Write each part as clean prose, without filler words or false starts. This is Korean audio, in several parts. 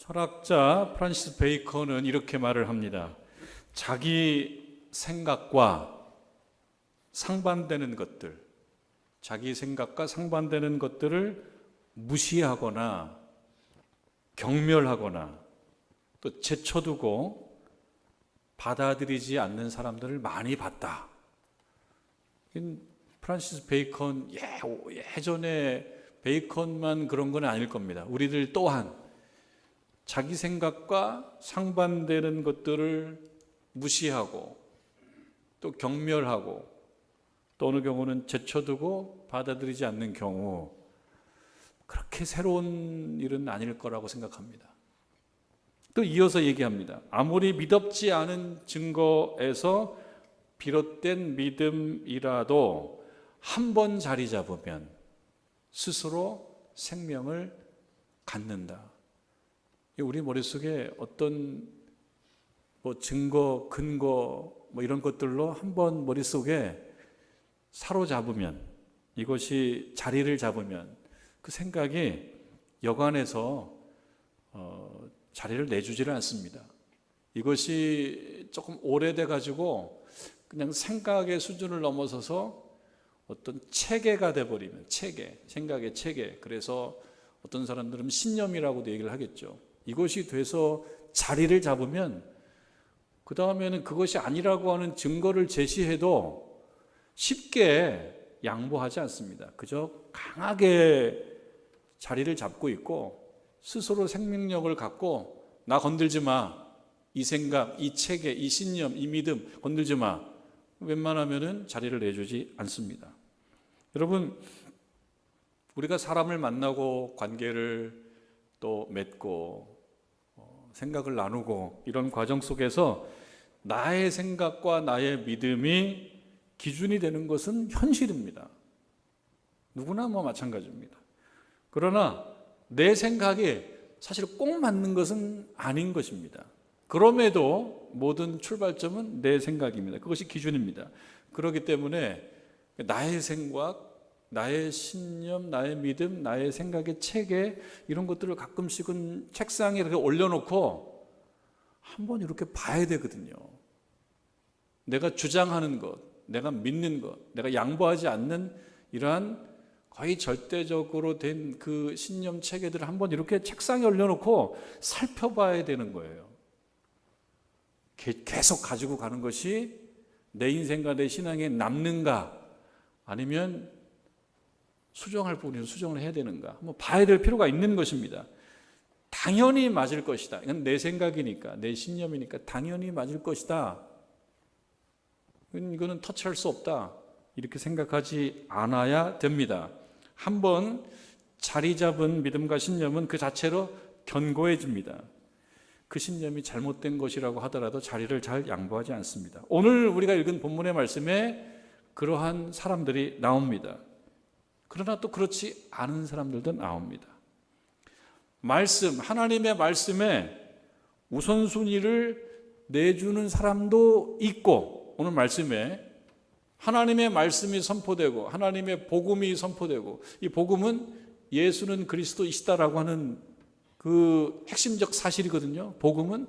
철학자 프란시스 베이컨은 이렇게 말을 합니다. 자기 생각과 상반되는 것들, 자기 생각과 상반되는 것들을 무시하거나 경멸하거나 또 제쳐두고 받아들이지 않는 사람들을 많이 봤다. 프란시스 베이컨 예전에 베이컨만 그런 건 아닐 겁니다. 우리들 또한 자기 생각과 상반되는 것들을 무시하고 또 경멸하고 또 어느 경우는 제쳐두고 받아들이지 않는 경우, 그렇게 새로운 일은 아닐 거라고 생각합니다. 또 이어서 얘기합니다. 아무리 미덥지 않은 증거에서 비롯된 믿음이라도 한 번 자리 잡으면 스스로 생명을 갖는다. 우리 머릿속에 어떤 증거, 근거 이런 것들로 한번 머릿속에 사로잡으면, 이것이 자리를 잡으면 그 생각이 여간해서 자리를 내주지를 않습니다. 이것이 조금 오래돼 가지고 그냥 생각의 수준을 넘어서서 어떤 체계가 돼버리면, 생각의 체계, 그래서 어떤 사람들은 신념이라고도 얘기를 하겠죠. 이것이 돼서 자리를 잡으면 그 다음에는 그것이 아니라고 하는 증거를 제시해도 쉽게 양보하지 않습니다. 그저 강하게 자리를 잡고 있고 스스로 생명력을 갖고 나 건들지 마, 이 생각, 이 체계, 이 신념, 이 믿음 건들지 마, 웬만하면은 자리를 내주지 않습니다. 여러분, 우리가 사람을 만나고 관계를 또 맺고 생각을 나누고 이런 과정 속에서 나의 생각과 나의 믿음이 기준이 되는 것은 현실입니다. 누구나 마찬가지입니다. 그러나 내 생각이 사실 꼭 맞는 것은 아닌 것입니다. 그럼에도 모든 출발점은 내 생각입니다. 그것이 기준입니다. 그렇기 때문에 나의 생각, 나의 신념, 나의 믿음, 나의 생각의 체계, 이런 것들을 가끔씩은 책상에 이렇게 올려놓고 한번 이렇게 봐야 되거든요. 내가 주장하는 것, 내가 믿는 것, 내가 양보하지 않는 이러한 거의 절대적으로 된 그 신념 체계들을 한번 이렇게 책상에 올려놓고 살펴봐야 되는 거예요. 계속 가지고 가는 것이 내 인생과 내 신앙에 남는가, 아니면 수정할 부분에서 수정을 해야 되는가, 한번 봐야 될 필요가 있는 것입니다. 당연히 맞을 것이다. 이건 내 생각이니까, 내 신념이니까 당연히 맞을 것이다. 이거는 터치할 수 없다. 이렇게 생각하지 않아야 됩니다. 한번 자리 잡은 믿음과 신념은 그 자체로 견고해집니다. 그 신념이 잘못된 것이라고 하더라도 자리를 잘 양보하지 않습니다. 오늘 우리가 읽은 본문의 말씀에 그러한 사람들이 나옵니다. 그러나 또 그렇지 않은 사람들도 나옵니다. 하나님의 말씀에 우선순위를 내주는 사람도 있고, 오늘 말씀에 하나님의 말씀이 선포되고 하나님의 복음이 선포되고, 이 복음은 예수는 그리스도이시다라고 하는 그 핵심적 사실이거든요. 복음은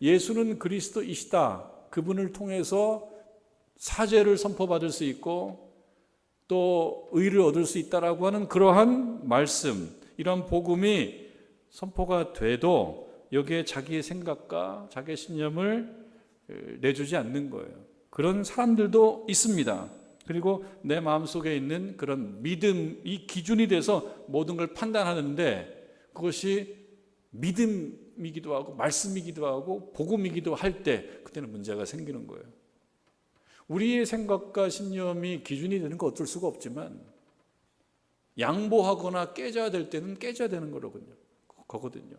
예수는 그리스도이시다, 그분을 통해서 사죄를 선포받을 수 있고 또 의를 얻을 수 있다라고 하는 그러한 말씀, 이런 복음이 선포가 돼도 여기에 자기의 생각과 자기의 신념을 내주지 않는 거예요. 그런 사람들도 있습니다. 그리고 내 마음속에 있는 그런 믿음이 기준이 돼서 모든 걸 판단하는데, 그것이 믿음이기도 하고 말씀이기도 하고 복음이기도 할 때, 그때는 문제가 생기는 거예요. 우리의 생각과 신념이 기준이 되는 거 어쩔 수가 없지만, 양보하거나 깨져야 될 때는 깨져야 되는 거거든요.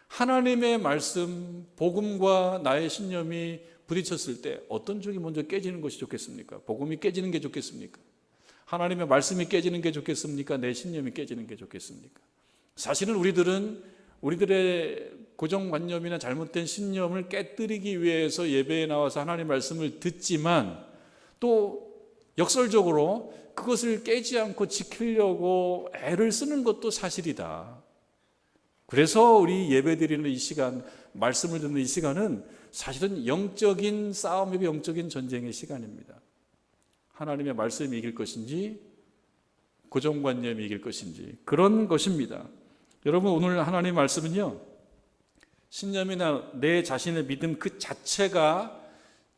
하나님의 말씀, 복음과 나의 신념이 부딪혔을 때 어떤 쪽이 먼저 깨지는 것이 좋겠습니까? 복음이 깨지는 게 좋겠습니까? 하나님의 말씀이 깨지는 게 좋겠습니까? 내 신념이 깨지는 게 좋겠습니까? 사실은 우리들의 고정관념이나 잘못된 신념을 깨뜨리기 위해서 예배에 나와서 하나님의 말씀을 듣지만, 또 역설적으로 그것을 깨지 않고 지키려고 애를 쓰는 것도 사실이다. 그래서 우리 예배드리는 이 시간, 말씀을 듣는 이 시간은 사실은 영적인 싸움이고 영적인 전쟁의 시간입니다. 하나님의 말씀이 이길 것인지 고정관념이 이길 것인지 그런 것입니다. 여러분, 오늘 하나님의 말씀은요, 신념이나 내 자신의 믿음 그 자체가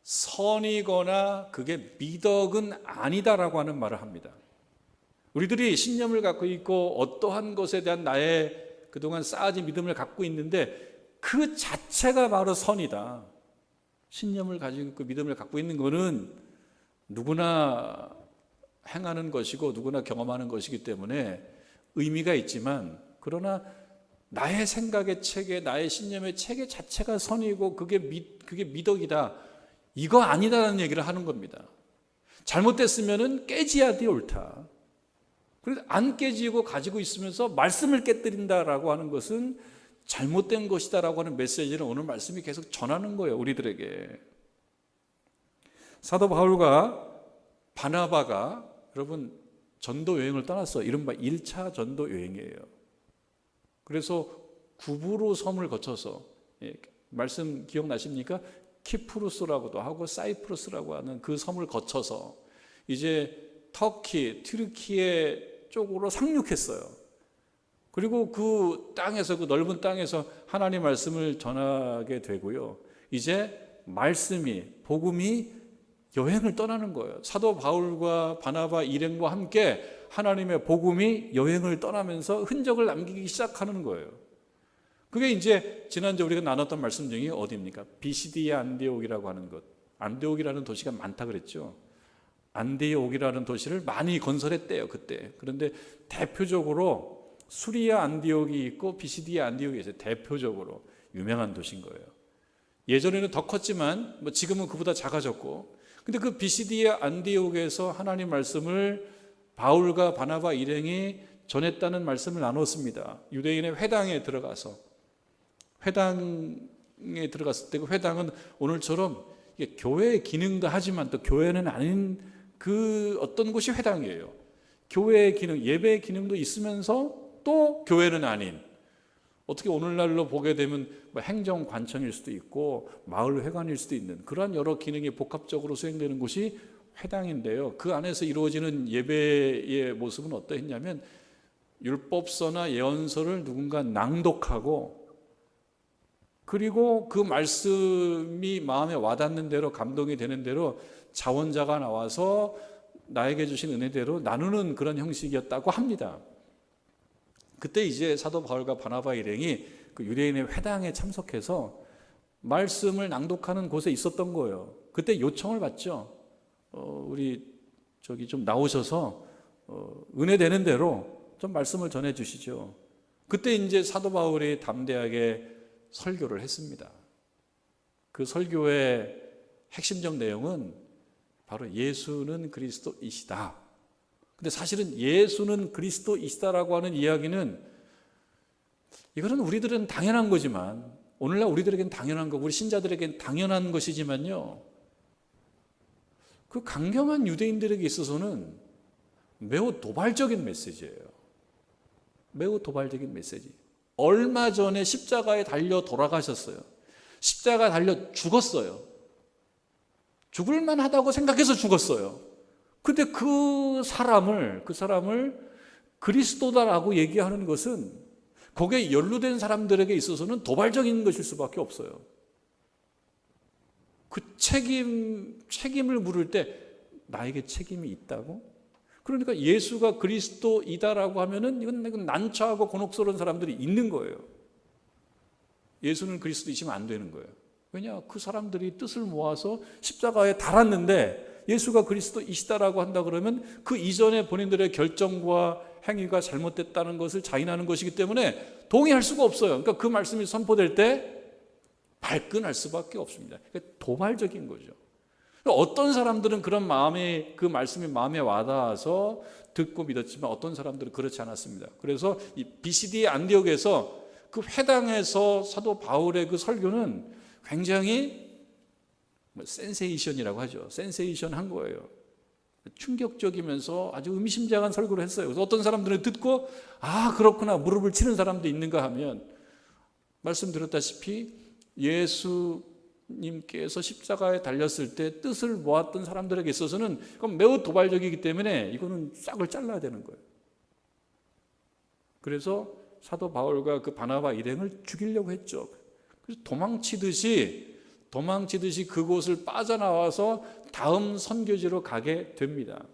선이거나 그게 미덕은 아니다라고 하는 말을 합니다. 우리들이 신념을 갖고 있고 어떠한 것에 대한 나의 그동안 쌓아진 믿음을 갖고 있는데 그 자체가 바로 선이다. 신념을 가지고 있고 믿음을 갖고 있는 것은 누구나 행하는 것이고 누구나 경험하는 것이기 때문에 의미가 있지만, 그러나 나의 생각의 체계, 나의 신념의 체계 자체가 선이고 그게 미덕이다, 이거 아니다라는 얘기를 하는 겁니다. 잘못됐으면 깨지야 돼, 옳다. 그래서 안 깨지고 가지고 있으면서 말씀을 깨뜨린다라고 하는 것은 잘못된 것이다라고 하는 메시지를 오늘 말씀이 계속 전하는 거예요, 우리들에게. 사도 바울과 바나바가 여러분 전도 여행을 떠났어요. 이른바 1차 전도 여행이에요. 그래서 구브로 섬을 거쳐서, 말씀 기억나십니까? 키프루스라고도 하고 사이프러스라고 하는 그 섬을 거쳐서 이제 터키, 튀르키예 쪽으로 상륙했어요. 그리고 그 땅에서, 그 넓은 땅에서 하나님의 말씀을 전하게 되고요. 이제 말씀이, 복음이 여행을 떠나는 거예요. 사도 바울과 바나바 일행과 함께 하나님의 복음이 여행을 떠나면서 흔적을 남기기 시작하는 거예요. 그게 이제 지난주에 우리가 나눴던 말씀 중에 어디입니까? 비시디아 안디옥이라고 하는 것. 안디옥이라는 도시가 많다 그랬죠. 안디옥이라는 도시를 많이 건설했대요, 그때. 그런데 대표적으로 수리아 안디옥이 있고 비시디아 안디옥이 있어요. 대표적으로 유명한 도시인 거예요. 예전에는 더 컸지만 지금은 그보다 작아졌고, 근데 그 비시디아 안디옥에서 하나님 말씀을 바울과 바나바 일행이 전했다는 말씀을 나눴습니다. 유대인의 회당에 들어가서, 회당에 들어갔을 때 그 회당은 오늘처럼 교회의 기능도 하지만 또 교회는 아닌 그 어떤 곳이 회당이에요. 교회의 기능, 예배의 기능도 있으면서 또 교회는 아닌, 어떻게 오늘날로 보게 되면 행정관청일 수도 있고 마을회관일 수도 있는 그러한 여러 기능이 복합적으로 수행되는 곳이 회당인데요. 그 안에서 이루어지는 예배의 모습은 어떠했냐면 율법서나 예언서를 누군가 낭독하고, 그리고 그 말씀이 마음에 와닿는 대로, 감동이 되는 대로 자원자가 나와서 나에게 주신 은혜대로 나누는 그런 형식이었다고 합니다. 그때 이제 사도 바울과 바나바 일행이 그 유대인의 회당에 참석해서 말씀을 낭독하는 곳에 있었던 거예요. 그때 요청을 받죠. 우리 저기 좀 나오셔서 은혜 되는 대로 좀 말씀을 전해 주시죠. 그때 이제 사도 바울이 담대하게 설교를 했습니다. 그 설교의 핵심적 내용은 바로 예수는 그리스도이시다. 근데 사실은 예수는 그리스도이시다라고 하는 이야기는, 이거는 우리들은 당연한 거지만, 오늘날 우리들에겐 당연한 거, 우리 신자들에겐 당연한 것이지만요, 그 강경한 유대인들에게 있어서는 매우 도발적인 메시지예요. 매우 도발적인 메시지. 얼마 전에 십자가에 달려 돌아가셨어요. 십자가에 달려 죽었어요. 죽을 만하다고 생각해서 죽었어요. 근데 그 사람을 그리스도다라고 얘기하는 것은 거기에 연루된 사람들에게 있어서는 도발적인 것일 수밖에 없어요. 그 책임을 물을 때 나에게 책임이 있다고? 그러니까 예수가 그리스도이다라고 하면은 이건 난처하고 곤혹스러운 사람들이 있는 거예요. 예수는 그리스도이시면 안 되는 거예요. 왜냐? 그 사람들이 뜻을 모아서 십자가에 달았는데 예수가 그리스도이시다라고 한다 그러면 그 이전에 본인들의 결정과 행위가 잘못됐다는 것을 자인하는 것이기 때문에 동의할 수가 없어요. 그러니까 그 말씀이 선포될 때 발끈할 수밖에 없습니다. 그러니까 도발적인 거죠. 어떤 사람들은 그런 마음에, 그 말씀이 마음에 와닿아서 듣고 믿었지만 어떤 사람들은 그렇지 않았습니다. 그래서 이 비시디 안디옥에서 그 회당에서 사도 바울의 그 설교는 굉장히 센세이션이라고 하죠. 센세이션한 거예요. 충격적이면서 아주 의미심장한 설교를 했어요. 그래서 어떤 사람들은 듣고 그렇구나, 무릎을 치는 사람도 있는가 하면, 말씀드렸다시피 예수님께서 십자가에 달렸을 때 뜻을 모았던 사람들에게 있어서는 그건 매우 도발적이기 때문에 이거는 싹을 잘라야 되는 거예요. 그래서 사도 바울과 그 바나바 일행을 죽이려고 했죠. 그래서 도망치듯이 그곳을 빠져나와서 다음 선교지로 가게 됩니다.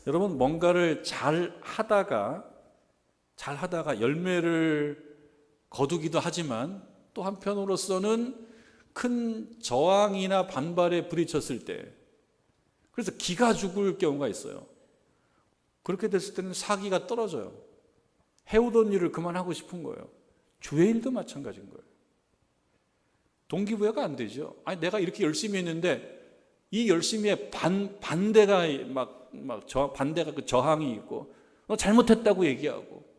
여러분, 뭔가를 잘 하다가 열매를 거두기도 하지만 또 한편으로서는 큰 저항이나 반발에 부딪혔을 때, 그래서 기가 죽을 경우가 있어요. 그렇게 됐을 때는 사기가 떨어져요. 해오던 일을 그만하고 싶은 거예요. 주의 일도 마찬가지인 거예요. 동기부여가 안 되죠. 아니, 내가 이렇게 열심히 했는데 이 열심히에 반대가 반대가 그 저항이 있고, 너 잘못했다고 얘기하고,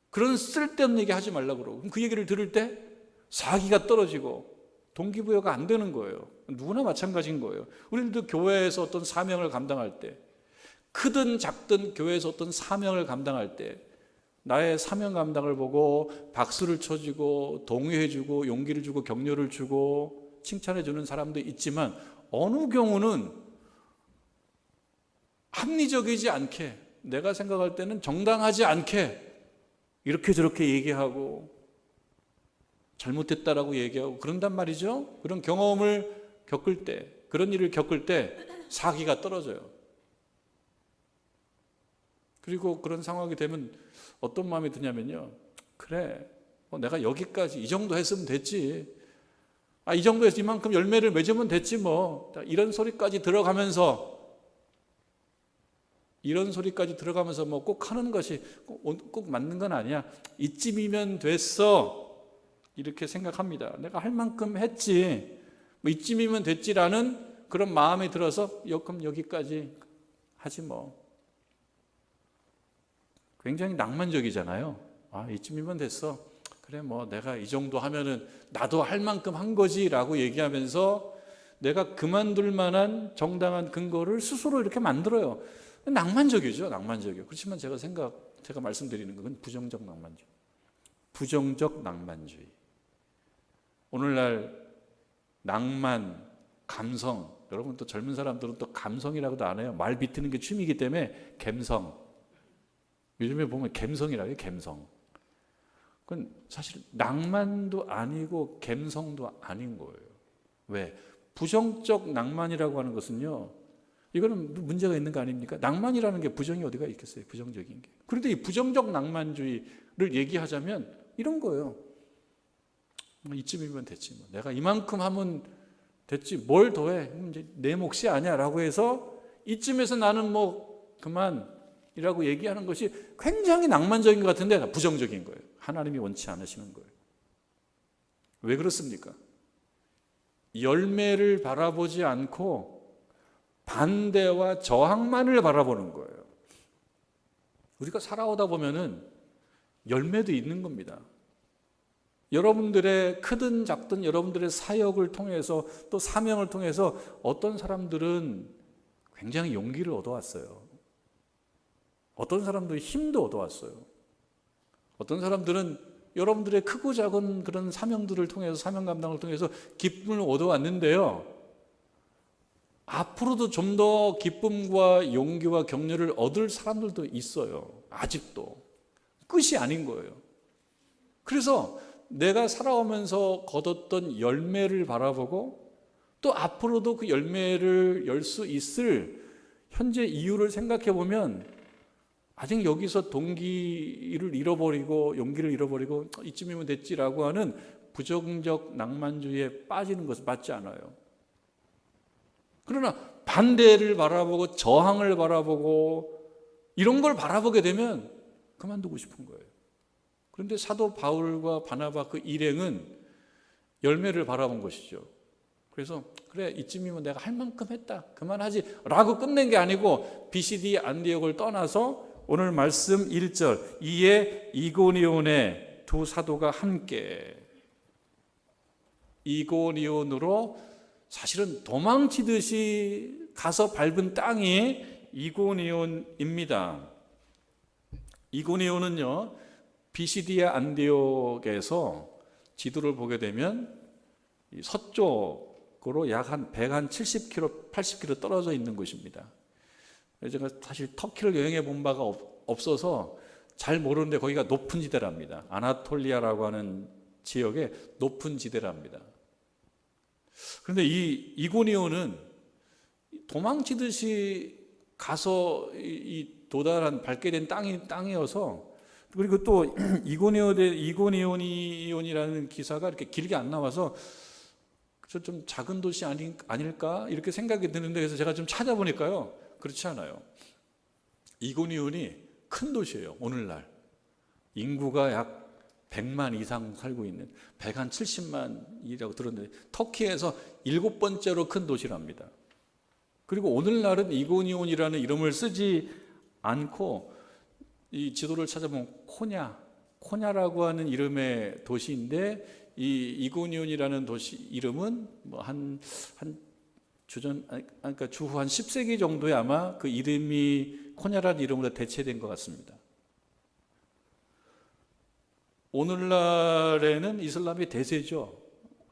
그런 쓸데없는 얘기 하지 말라고 그러고, 그럼 그 얘기를 들을 때 사기가 떨어지고 동기부여가 안 되는 거예요. 누구나 마찬가지인 거예요. 우리들도 교회에서 어떤 사명을 감당할 때, 크든 작든 교회에서 어떤 사명을 감당할 때 나의 사명 감당을 보고 박수를 쳐주고 동의해주고 용기를 주고 격려를 주고 칭찬해주는 사람도 있지만, 어느 경우는 합리적이지 않게, 내가 생각할 때는 정당하지 않게 이렇게 저렇게 얘기하고 잘못했다라고 얘기하고 그런단 말이죠. 그런 경험을 겪을 때, 그런 일을 겪을 때 사기가 떨어져요. 그리고 그런 상황이 되면 어떤 마음이 드냐면요, 그래, 내가 여기까지 이 정도 했으면 됐지, 이 정도 해서 이만큼 열매를 맺으면 됐지 뭐, 이런 소리까지 들어가면서 뭐 꼭 하는 것이 꼭 맞는 건 아니야, 이쯤이면 됐어, 이렇게 생각합니다. 내가 할 만큼 했지, 뭐 이쯤이면 됐지라는 그런 마음이 들어서 그럼 여기까지 하지 뭐. 굉장히 낭만적이잖아요. 이쯤이면 됐어, 그래 뭐 내가 이 정도 하면은 나도 할 만큼 한 거지라고 얘기하면서 내가 그만둘 만한 정당한 근거를 스스로 이렇게 만들어요. 낭만적이죠, 낭만적이요. 그렇지만 제가 말씀드리는 건 부정적 낭만주의. 오늘날 낭만, 감성, 여러분 또 젊은 사람들은 또 감성이라고도 안 해요. 말 비트는 게 취미이기 때문에 감성. 요즘에 보면 감성이라고 해요, 감성. 그건 사실 낭만도 아니고 감성도 아닌 거예요. 왜? 부정적 낭만이라고 하는 것은요, 이거는 문제가 있는 거 아닙니까? 낭만이라는 게 부정이 어디가 있겠어요, 부정적인 게. 그런데 이 부정적 낭만주의를 얘기하자면 이런 거예요. 이쯤이면 됐지 뭐. 내가 이만큼 하면 됐지, 뭘 더해, 이제 내 몫이 아니야 라고 해서 이쯤에서 나는 뭐 그만이라고 얘기하는 것이 굉장히 낭만적인 것 같은데 부정적인 거예요. 하나님이 원치 않으시는 거예요. 왜 그렇습니까? 열매를 바라보지 않고 반대와 저항만을 바라보는 거예요. 우리가 살아오다 보면은 열매도 있는 겁니다. 여러분들의 크든 작든 여러분들의 사역을 통해서 또 사명을 통해서 어떤 사람들은 굉장히 용기를 얻어왔어요. 어떤 사람들은 힘도 얻어왔어요. 어떤 사람들은 여러분들의 크고 작은 그런 사명들을 통해서, 사명 감당을 통해서 기쁨을 얻어왔는데요, 앞으로도 좀 더 기쁨과 용기와 격려를 얻을 사람들도 있어요. 아직도 끝이 아닌 거예요. 그래서 내가 살아오면서 거뒀던 열매를 바라보고 또 앞으로도 그 열매를 열 수 있을 현재 이유를 생각해 보면, 아직 여기서 동기를 잃어버리고 용기를 잃어버리고 이쯤이면 됐지라고 하는 부정적 낭만주의에 빠지는 것은 맞지 않아요. 그러나 반대를 바라보고 저항을 바라보고 이런 걸 바라보게 되면 그만두고 싶은 거예요. 그런데 사도 바울과 바나바 그 일행은 열매를 바라본 것이죠. 그래서 그래, 이쯤이면 내가 할 만큼 했다, 그만하지 라고 끝낸 게 아니고 비시디 안디옥을 떠나서 오늘 말씀 1절, 이에 이고니온의 두 사도가 함께, 이고니온으로 사실은 도망치듯이 가서 밟은 땅이 이고니온입니다. 이고니온은요, 비시디아 안디옥에서 지도를 보게 되면 서쪽으로 약 한 170km, 80km 떨어져 있는 곳입니다. 제가 사실 터키를 여행해 본 바가 없어서 잘 모르는데 거기가 높은 지대랍니다. 아나톨리아라고 하는 지역의 높은 지대랍니다. 그런데 이 이고니온은 도망치듯이 가서 도달한 밟게 된 땅이어서, 그리고 또 이고니온이라는 기사가 이렇게 길게 안 나와서 좀 작은 도시 아닐까 이렇게 생각이 드는데, 그래서 제가 좀 찾아보니까요, 그렇지 않아요. 이고니온이 큰 도시예요. 오늘날 인구가 약 100만 이상 살고 있는, 170만이라고 들었는데 터키에서 7번째로 큰 도시랍니다. 그리고 오늘날은 이고니온이라는 이름을 쓰지 않고 이 지도를 찾아보면 코냐라고 하는 이름의 도시인데, 이 이고니온이라는 도시 이름은 뭐 그러니까 주후 한 10세기 정도에 아마 그 이름이 코냐라는 이름으로 대체된 것 같습니다. 오늘날에는 이슬람이 대세죠.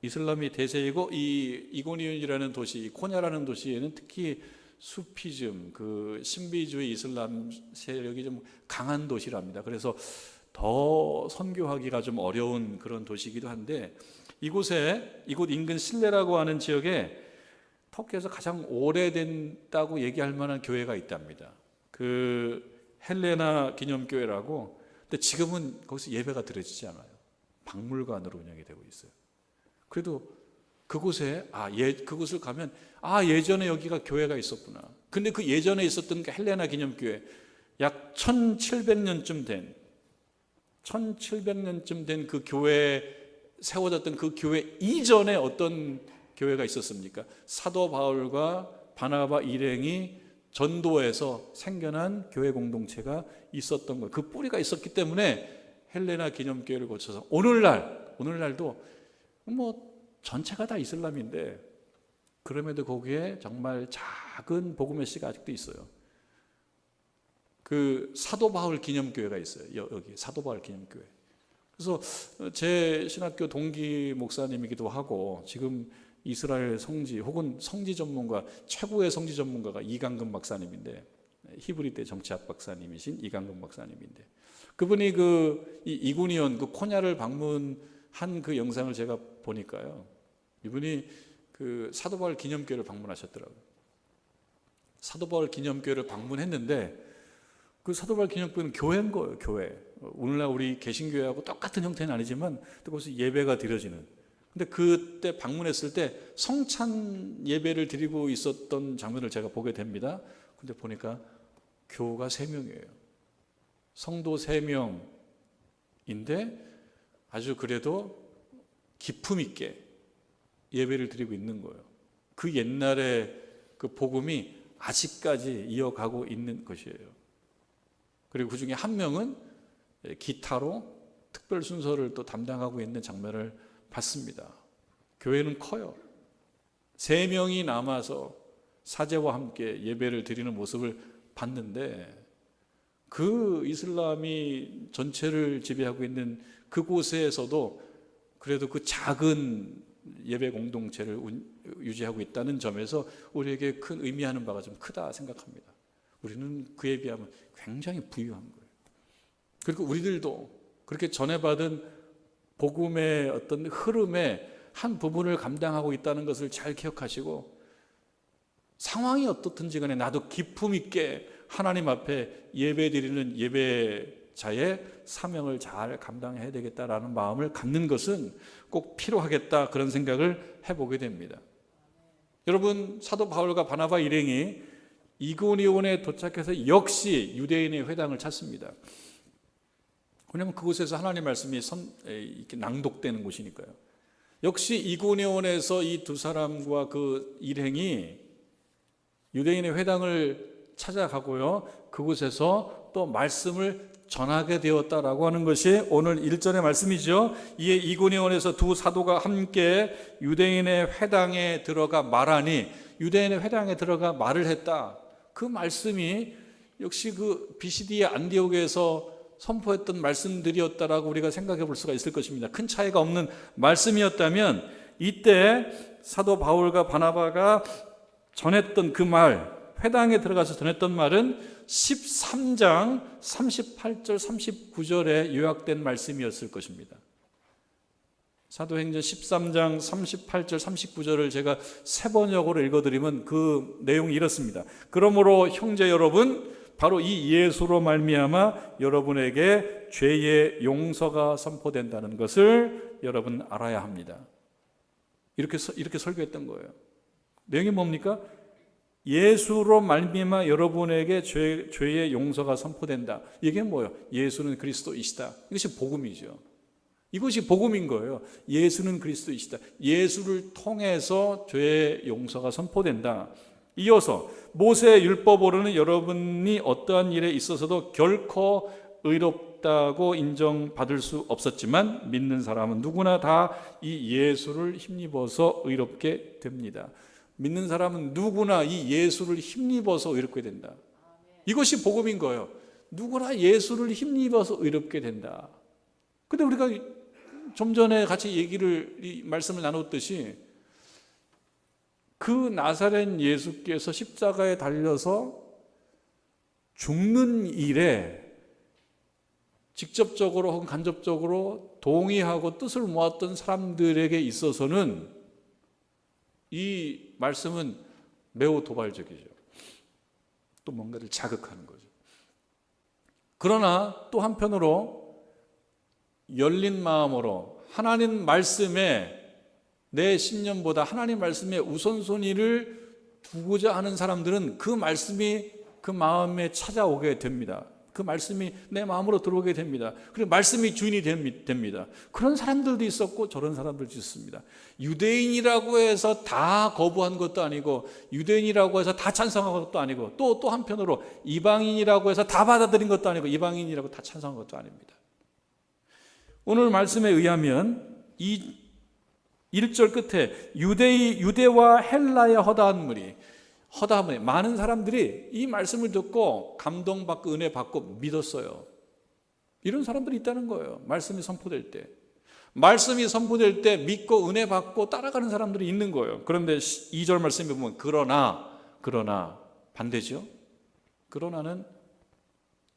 이슬람이 대세이고, 이 이고니온이라는 도시, 코냐라는 도시에는 특히 수피즘, 그 신비주의 이슬람 세력이 좀 강한 도시랍니다. 그래서 더 선교하기가 좀 어려운 그런 도시이기도 한데, 이곳 인근 실레라고 하는 지역에 터키에서 가장 오래된다고 얘기할 만한 교회가 있답니다. 그 헬레나 기념교회라고. 근데 지금은 거기서 예배가 드려지지 않아요. 박물관으로 운영이 되고 있어요. 그래도 그곳에 그곳을 가면 예전에 여기가 교회가 있었구나. 근데 그 예전에 있었던 그 헬레나 기념교회, 약 1700년쯤 된 그 교회, 세워졌던 그 교회 이전에 어떤 교회가 있었습니까? 사도 바울과 바나바 일행이 전도해서 생겨난 교회 공동체가 있었던 거예요. 그 뿌리가 있었기 때문에 헬레나 기념교회를 거쳐서 오늘날도 뭐 전체가 다 이슬람인데, 그럼에도 거기에 정말 작은 복음의 씨가 아직도 있어요. 그 사도 바울 기념교회가 있어요. 여기 사도 바울 기념교회. 그래서 제 신학교 동기 목사님이기도 하고, 지금 이스라엘 성지 혹은 성지 전문가, 최고의 성지 전문가가 이강근 박사님인데, 히브리대 정치학 박사님이신 이강근 박사님인데, 그분이 이고니온 그 코냐를 방문한 그 영상을 제가 보니까요, 이분이 그 사도 바울 기념교회를 방문하셨더라고요. 사도 바울 기념교회를 방문했는데, 그 사도 바울 기념교회는 교회인 거예요. 교회. 오늘날 우리 개신교회하고 똑같은 형태는 아니지만 거기서 예배가 드려지는. 근데 그때 방문했을 때 성찬 예배를 드리고 있었던 장면을 제가 보게 됩니다. 근데 보니까 교우가 3명이에요. 성도 3명인데 아주 그래도 기품 있게 예배를 드리고 있는 거예요. 그 옛날에 그 복음이 아직까지 이어가고 있는 것이에요. 그리고 그 중에 한 명은 기타로 특별 순서를 또 담당하고 있는 장면을 봤습니다. 교회는 커요. 3명이 남아서 사제와 함께 예배를 드리는 모습을 봤는데, 그 이슬람이 전체를 지배하고 있는 그곳에서도 그래도 그 작은 예배 공동체를 유지하고 있다는 점에서 우리에게 큰 의미하는 바가 좀 크다 생각합니다. 우리는 그에 비하면 굉장히 부유한 거예요. 그리고 우리들도 그렇게 전해받은 복음의 어떤 흐름의 한 부분을 감당하고 있다는 것을 잘 기억하시고, 상황이 어떻든지 간에 나도 기품 있게 하나님 앞에 예배드리는 예배자의 사명을 잘 감당해야 되겠다라는 마음을 갖는 것은 꼭 필요하겠다, 그런 생각을 해보게 됩니다. 여러분, 사도 바울과 바나바 일행이 이고니온에 도착해서 역시 유대인의 회당을 찾습니다. 왜냐하면 그곳에서 하나님 말씀이 이렇게 낭독되는 곳이니까요. 역시 이고니온에서 이 두 사람과 그 일행이 유대인의 회당을 찾아가고요, 그곳에서 또 말씀을 전하게 되었다라고 하는 것이 오늘 1절의 말씀이죠. 이에 이고니온에서 두 사도가 함께 유대인의 회당에 들어가 말하니, 유대인의 회당에 들어가 말을 했다. 그 말씀이 역시 그 비시디아 안디옥에서 선포했던 말씀들이었다라고 우리가 생각해 볼 수가 있을 것입니다. 큰 차이가 없는 말씀이었다면 이때 사도 바울과 바나바가 전했던 그 말, 회당에 들어가서 전했던 말은 13장 38절 39절에 요약된 말씀이었을 것입니다. 사도행전 13장 38절 39절을 제가 세 번역으로 읽어드리면 그 내용이 이렇습니다. 그러므로 형제 여러분, 바로 이 예수로 말미암아 여러분에게 죄의 용서가 선포된다는 것을 여러분 알아야 합니다. 이렇게 설교했던 거예요. 내용이 뭡니까? 예수로 말미암아 여러분에게 죄의 용서가 선포된다. 이게 뭐예요? 예수는 그리스도이시다. 이것이 복음이죠. 이것이 복음인 거예요. 예수는 그리스도이시다. 예수를 통해서 죄의 용서가 선포된다. 이어서 모세의 율법으로는 여러분이 어떠한 일에 있어서도 결코 의롭다고 인정받을 수 없었지만 믿는 사람은 누구나 다 이 예수를 힘입어서 의롭게 됩니다. 믿는 사람은 누구나 이 예수를 힘입어서 의롭게 된다. 이것이 복음인 거예요. 누구나 예수를 힘입어서 의롭게 된다. 근데 우리가 좀 전에 같이 이 말씀을 나눴듯이 그 나사렛 예수께서 십자가에 달려서 죽는 일에 직접적으로 혹은 간접적으로 동의하고 뜻을 모았던 사람들에게 있어서는 이 말씀은 매우 도발적이죠. 또 뭔가를 자극하는 거죠. 그러나 또 한편으로 열린 마음으로 하나님 말씀에 내 신념보다 하나님 말씀에 우선순위를 두고자 하는 사람들은 그 말씀이 그 마음에 찾아오게 됩니다. 그 말씀이 내 마음으로 들어오게 됩니다. 그리고 말씀이 주인이 됩니다. 그런 사람들도 있었고 저런 사람들도 있습니다. 유대인이라고 해서 다 거부한 것도 아니고 유대인이라고 해서 다 찬성한 것도 아니고 또 한편으로 이방인이라고 해서 다 받아들인 것도 아니고 이방인이라고 다 찬성한 것도 아닙니다. 오늘 말씀에 의하면 이 1절 끝에 유대와 헬라의 허다한 무리, 많은 사람들이 이 말씀을 듣고 감동받고 은혜 받고 믿었어요. 이런 사람들이 있다는 거예요. 말씀이 선포될 때. 말씀이 선포될 때 믿고 은혜 받고 따라가는 사람들이 있는 거예요. 그런데 2절 말씀에 보면 그러나 반대죠. 그러나는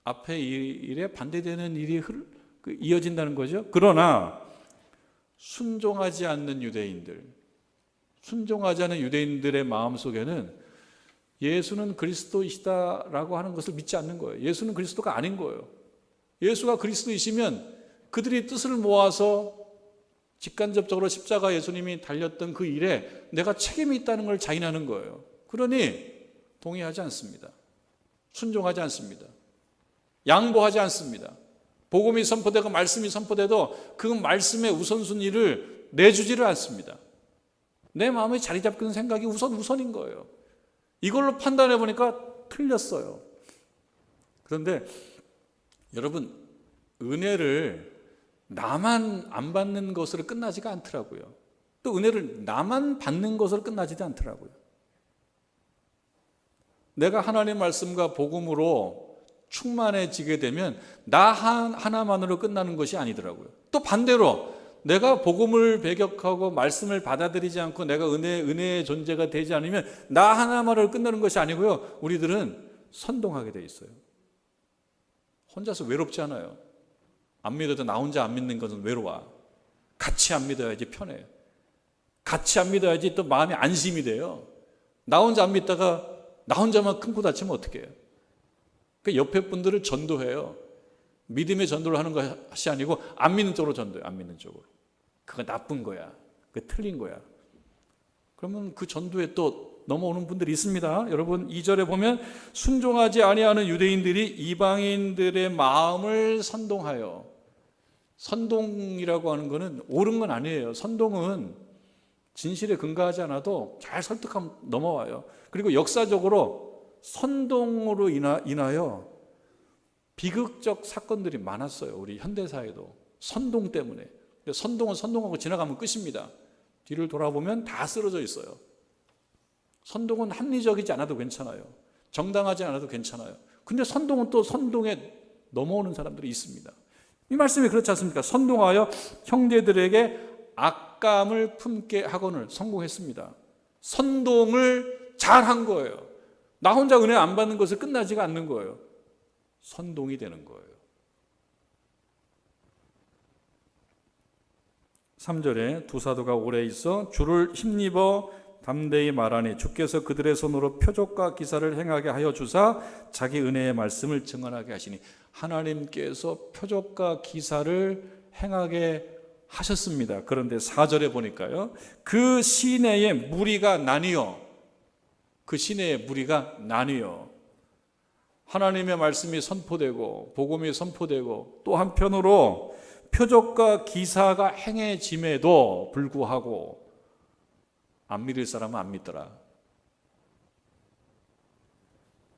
앞에 일에 반대되는 일이 이어진다는 거죠. 그러나 순종하지 않는 유대인들의 마음속에는 예수는 그리스도이시다라고 하는 것을 믿지 않는 거예요. 예수는 그리스도가 아닌 거예요. 예수가 그리스도이시면 그들이 뜻을 모아서 직간접적으로 십자가 예수님이 달렸던 그 일에 내가 책임이 있다는 걸 자인하는 거예요. 그러니 동의하지 않습니다. 순종하지 않습니다. 양보하지 않습니다. 복음이 선포되고 말씀이 선포돼도 그 말씀의 우선순위를 내주지를 않습니다. 내 마음에 자리 잡는 생각이 우선인 거예요. 이걸로 판단해 보니까 틀렸어요. 그런데 여러분, 은혜를 나만 안 받는 것으로 끝나지가 않더라고요. 또 은혜를 나만 받는 것으로 끝나지도 않더라고요. 내가 하나님 말씀과 복음으로 충만해지게 되면 나 하나만으로 끝나는 것이 아니더라고요. 또 반대로 내가 복음을 배격하고 말씀을 받아들이지 않고 내가 은혜의 존재가 되지 않으면 나 하나만으로 끝나는 것이 아니고요. 우리들은 선동하게 돼 있어요. 혼자서 외롭지 않아요. 안 믿어도 나 혼자 안 믿는 것은 외로워. 같이 안 믿어야지 편해요. 같이 안 믿어야지 또 마음이 안심이 돼요. 나 혼자 안 믿다가 나 혼자만 큰 코 다치면 어떻게 해요? 그 옆에 분들을 전도해요. 믿음의 전도를 하는 것이 아니고 안 믿는 쪽으로 전도해요. 안 믿는 쪽으로. 그거 나쁜 거야. 그거 틀린 거야. 그러면 그 전도에 또 넘어오는 분들이 있습니다. 여러분 2절에 보면 순종하지 아니하는 유대인들이 이방인들의 마음을 선동하여. 선동이라고 하는 것은 옳은 건 아니에요. 선동은 진실에 근거하지 않아도 잘 설득하면 넘어와요. 그리고 역사적으로 선동으로 인하여 비극적 사건들이 많았어요. 우리 현대사에도 선동 때문에. 선동은 선동하고 지나가면 끝입니다. 뒤를 돌아보면 다 쓰러져 있어요. 선동은 합리적이지 않아도 괜찮아요. 정당하지 않아도 괜찮아요. 근데 선동은 또 선동의 넘어오는 사람들이 있습니다. 이 말씀이 그렇지 않습니까? 선동하여 형제들에게 악감을 품게 하거늘 성공했습니다. 선동을 잘한 거예요. 나 혼자 은혜 안 받는 것을 끝나지가 않는 거예요. 선동이 되는 거예요. 3절에 두 사도가 오래 있어 주를 힘입어 담대히 말하니 주께서 그들의 손으로 표적과 기사를 행하게 하여 주사 자기 은혜의 말씀을 증언하게 하시니, 하나님께서 표적과 기사를 행하게 하셨습니다. 그런데 4절에 보니까요, 그 시내에 무리가 나뉘어, 그 시내에 무리가 나뉘어 하나님의 말씀이 선포되고 복음이 선포되고, 또 한편으로 표적과 기사가 행해짐에도 불구하고 안 믿을 사람은 안 믿더라.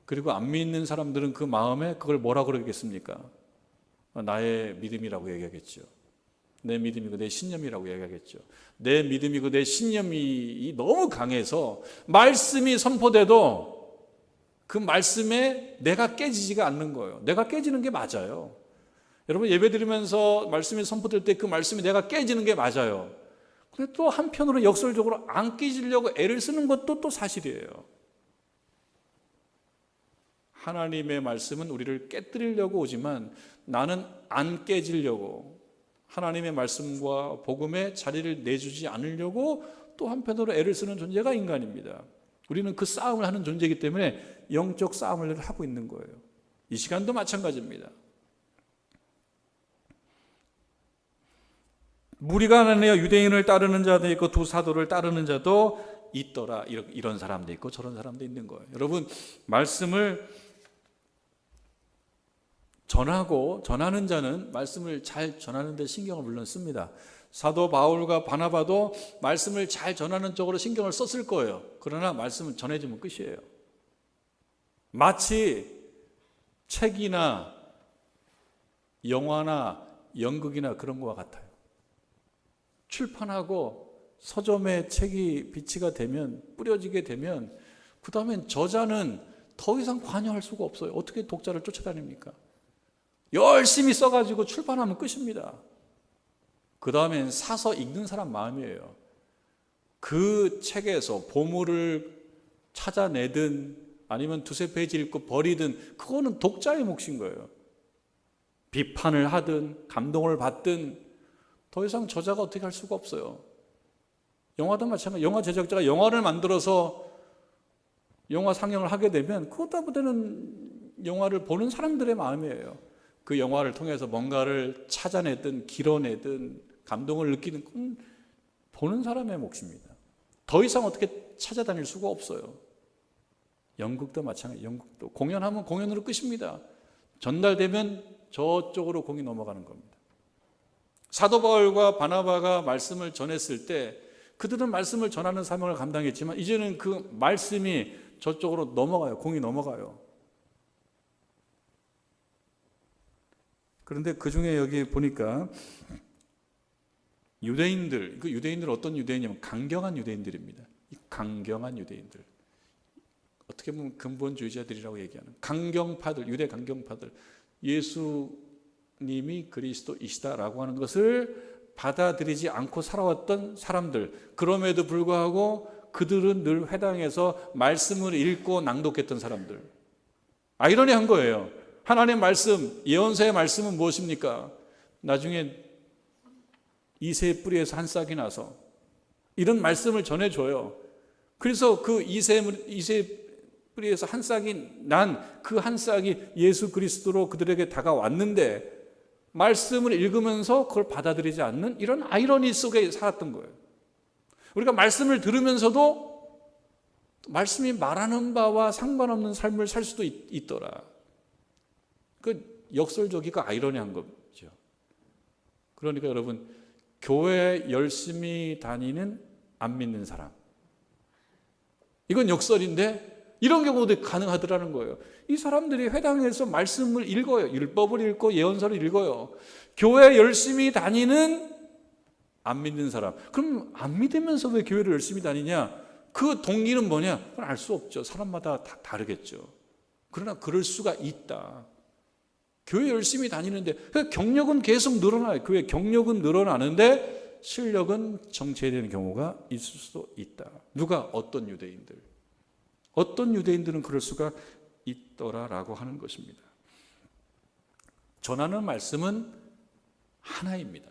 그리고 안 믿는 사람들은 그 마음에 그걸 뭐라 그러겠습니까? 나의 믿음이라고 얘기하겠죠. 내 믿음이고 내 신념이라고 얘기하겠죠. 내 믿음이고 내 신념이 너무 강해서 말씀이 선포돼도 그 말씀에 내가 깨지지가 않는 거예요. 내가 깨지는 게 맞아요. 여러분, 예배 드리면서 말씀이 선포될 때 그 말씀이 내가 깨지는 게 맞아요. 근데 또 한편으로 역설적으로 안 깨지려고 애를 쓰는 것도 또 사실이에요. 하나님의 말씀은 우리를 깨뜨리려고 오지만 나는 안 깨지려고, 하나님의 말씀과 복음에 자리를 내주지 않으려고 또 한편으로 애를 쓰는 존재가 인간입니다. 우리는 그 싸움을 하는 존재이기 때문에 영적 싸움을 하고 있는 거예요. 이 시간도 마찬가지입니다. 무리가 나뉘어 유대인을 따르는 자도 있고 두 사도를 따르는 자도 있더라. 이런 사람도 있고 저런 사람도 있는 거예요. 여러분, 말씀을 전하는 자는 말씀을 잘 전하는 데 신경을 물론 씁니다. 사도 바울과 바나바도 말씀을 잘 전하는 쪽으로 신경을 썼을 거예요. 그러나 말씀을 전해주면 끝이에요. 마치 책이나 영화나 연극이나 그런 거와 같아요. 출판하고 서점에 책이 비치가 되면, 뿌려지게 되면 그 다음엔 저자는 더 이상 관여할 수가 없어요. 어떻게 독자를 쫓아다닙니까? 열심히 써가지고 출판하면 끝입니다. 그 다음엔 사서 읽는 사람 마음이에요. 그 책에서 보물을 찾아내든 아니면 두세 페이지 읽고 버리든 그거는 독자의 몫인 거예요. 비판을 하든 감동을 받든 더 이상 저자가 어떻게 할 수가 없어요. 영화도 마찬가지. 영화 제작자가 영화를 만들어서 영화 상영을 하게 되면 그것보다는 영화를 보는 사람들의 마음이에요. 그 영화를 통해서 뭔가를 찾아내든 길어내든 감동을 느끼는 건 보는 사람의 몫입니다. 더 이상 어떻게 찾아다닐 수가 없어요. 연극도 마찬가지. 연극도 공연하면 공연으로 끝입니다. 전달되면 저쪽으로 공이 넘어가는 겁니다. 사도 바울과 바나바가 말씀을 전했을 때 그들은 말씀을 전하는 사명을 감당했지만 이제는 그 말씀이 저쪽으로 넘어가요. 공이 넘어가요. 그런데 그 중에 여기 보니까 유대인들, 그 유대인들 어떤 유대인이냐면 강경한 유대인들입니다. 강경한 유대인들. 어떻게 보면 근본주의자들이라고 얘기하는 강경파들, 유대 강경파들. 예수님이 그리스도이시다라고 하는 것을 받아들이지 않고 살아왔던 사람들. 그럼에도 불구하고 그들은 늘 회당에서 말씀을 읽고 낭독했던 사람들. 아이러니한 거예요. 하나님의 말씀, 예언서의 말씀은 무엇입니까? 나중에 이새의 뿌리에서 한 싹이 나서 이런 말씀을 전해줘요. 그래서 그 이새의 뿌리에서 한 싹이 난 그 한 싹이 예수 그리스도로 그들에게 다가왔는데 말씀을 읽으면서 그걸 받아들이지 않는 이런 아이러니 속에 살았던 거예요. 우리가 말씀을 들으면서도 말씀이 말하는 바와 상관없는 삶을 살 수도 있더라. 그 역설적이고 아이러니한 거죠. 그러니까 여러분, 교회 열심히 다니는 안 믿는 사람, 이건 역설인데 이런 경우도 가능하더라는 거예요. 이 사람들이 회당에서 말씀을 읽어요. 율법을 읽고 예언서를 읽어요. 교회 열심히 다니는 안 믿는 사람. 그럼 안 믿으면서 왜 교회를 열심히 다니냐? 그 동기는 뭐냐? 그건 알 수 없죠. 사람마다 다 다르겠죠. 그러나 그럴 수가 있다. 교회 열심히 다니는데 경력은 계속 늘어나요. 교회 경력은 늘어나는데 실력은 정체되는 경우가 있을 수도 있다. 누가? 어떤 유대인들은 그럴 수가 있더라라고 하는 것입니다. 전하는 말씀은 하나입니다.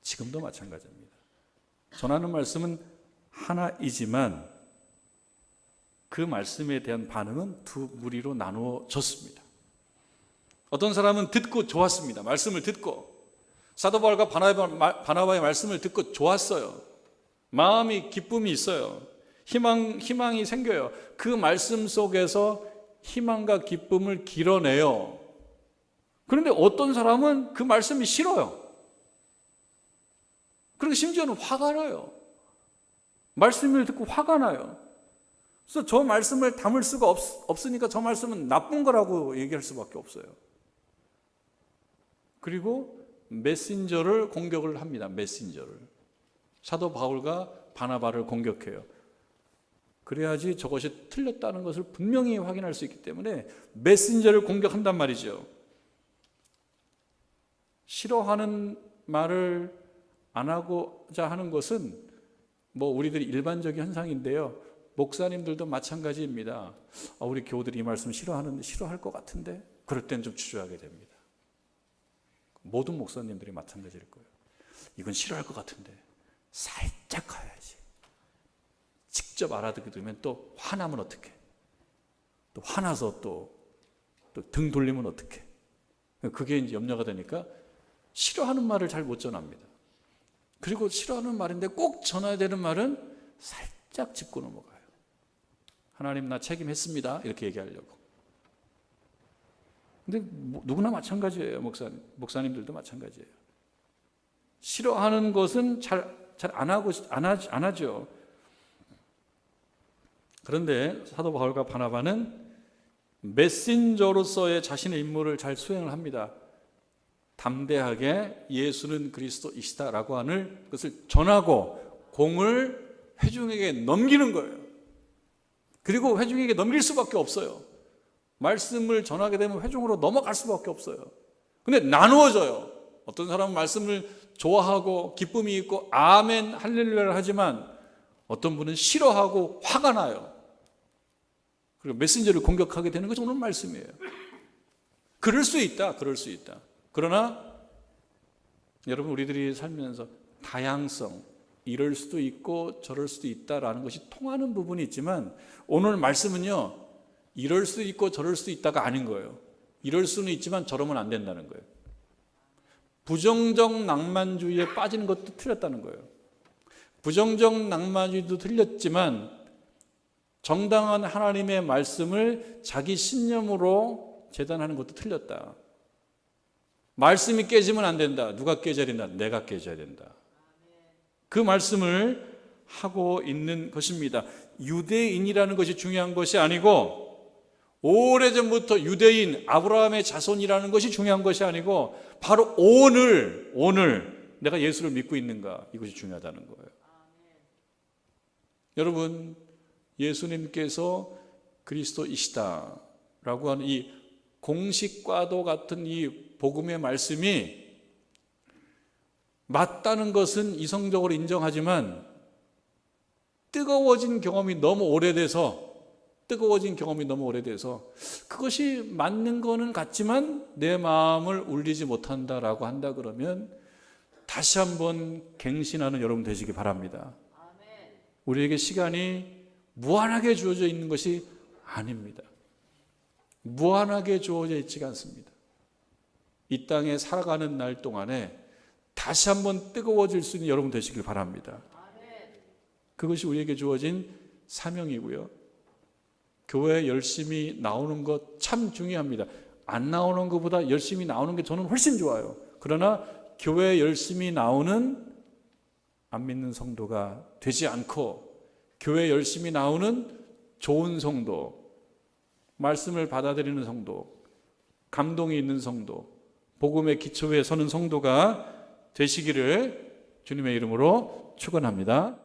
지금도 마찬가지입니다. 전하는 말씀은 하나이지만 그 말씀에 대한 반응은 두 무리로 나누어졌습니다. 어떤 사람은 듣고 좋았습니다. 말씀을 듣고 사도 바울과 바나바의 말씀을 듣고 좋았어요. 마음이 기쁨이 있어요. 희망이 생겨요. 그 말씀 속에서 희망과 기쁨을 길어내요. 그런데 어떤 사람은 그 말씀이 싫어요. 그리고 심지어는 화가 나요. 말씀을 듣고 화가 나요. 그래서 저 말씀을 담을 수가 없으니까 저 말씀은 나쁜 거라고 얘기할 수밖에 없어요. 그리고 메신저를 공격을 합니다. 메신저를. 사도 바울과 바나바를 공격해요. 그래야지 저것이 틀렸다는 것을 분명히 확인할 수 있기 때문에 메신저를 공격한단 말이죠. 싫어하는 말을 안 하고자 하는 것은 우리들이 일반적인 현상인데요. 목사님들도 마찬가지입니다. 우리 교우들이 이 말씀 싫어할 것 같은데 그럴 땐 좀 주저하게 됩니다. 모든 목사님들이 마찬가지일 거예요. 이건 싫어할 것 같은데 살짝 가야지. 직접 알아듣게 되면 또 화나면 어떡해? 또 화나서 또 등 돌리면 어떡해? 그게 이제 염려가 되니까 싫어하는 말을 잘 못 전합니다. 그리고 싫어하는 말인데 꼭 전해야 되는 말은 살짝 짚고 넘어가요. 하나님 나 책임했습니다. 이렇게 얘기하려고. 근데 누구나 마찬가지예요. 목사님들도 마찬가지예요. 싫어하는 것은 잘 안 하죠. 그런데 사도 바울과 바나바는 메신저로서의 자신의 임무를 잘 수행을 합니다. 담대하게 예수는 그리스도이시다라고 하는 것을 전하고 공을 회중에게 넘기는 거예요. 그리고 회중에게 넘길 수밖에 없어요. 말씀을 전하게 되면 회중으로 넘어갈 수밖에 없어요. 근데 나누어져요. 어떤 사람은 말씀을 좋아하고 기쁨이 있고 아멘 할렐루야를 하지만 어떤 분은 싫어하고 화가 나요. 그리고 메신저를 공격하게 되는 것이 오늘 말씀이에요. 그럴 수 있다. 그러나 여러분 우리들이 살면서 다양성, 이럴 수도 있고 저럴 수도 있다라는 것이 통하는 부분이 있지만 오늘 말씀은요. 이럴 수도 있고 저럴 수도 있다가 아닌 거예요. 이럴 수는 있지만 저러면 안 된다는 거예요. 부정적 낭만주의에 빠지는 것도 틀렸다는 거예요. 부정적 낭만주의도 틀렸지만 정당한 하나님의 말씀을 자기 신념으로 재단하는 것도 틀렸다. 말씀이 깨지면 안 된다. 누가 깨져야 된다? 내가 깨져야 된다. 그 말씀을 하고 있는 것입니다. 유대인이라는 것이 중요한 것이 아니고 오래전부터 유대인 아브라함의 자손이라는 것이 중요한 것이 아니고 바로 오늘 내가 예수를 믿고 있는가 이것이 중요하다는 거예요. 여러분 예수님께서 그리스도이시다라고 하는 이 공식과도 같은 이 복음의 말씀이 맞다는 것은 이성적으로 인정하지만 뜨거워진 경험이 너무 오래돼서 그것이 맞는 거는 같지만 내 마음을 울리지 못한다라고 한다 그러면 다시 한번 갱신하는 여러분 되시기 바랍니다. 우리에게 시간이 무한하게 주어져 있는 것이 아닙니다. 무한하게 주어져 있지가 않습니다. 이 땅에 살아가는 날 동안에 다시 한번 뜨거워질 수 있는 여러분 되시길 바랍니다. 그것이 우리에게 주어진 사명이고요. 교회에 열심히 나오는 것 참 중요합니다. 안 나오는 것보다 열심히 나오는 게 저는 훨씬 좋아요. 그러나 교회에 열심히 나오는 안 믿는 성도가 되지 않고 교회에 열심히 나오는 좋은 성도, 말씀을 받아들이는 성도, 감동이 있는 성도, 복음의 기초에 서는 성도가 되시기를 주님의 이름으로 축원합니다.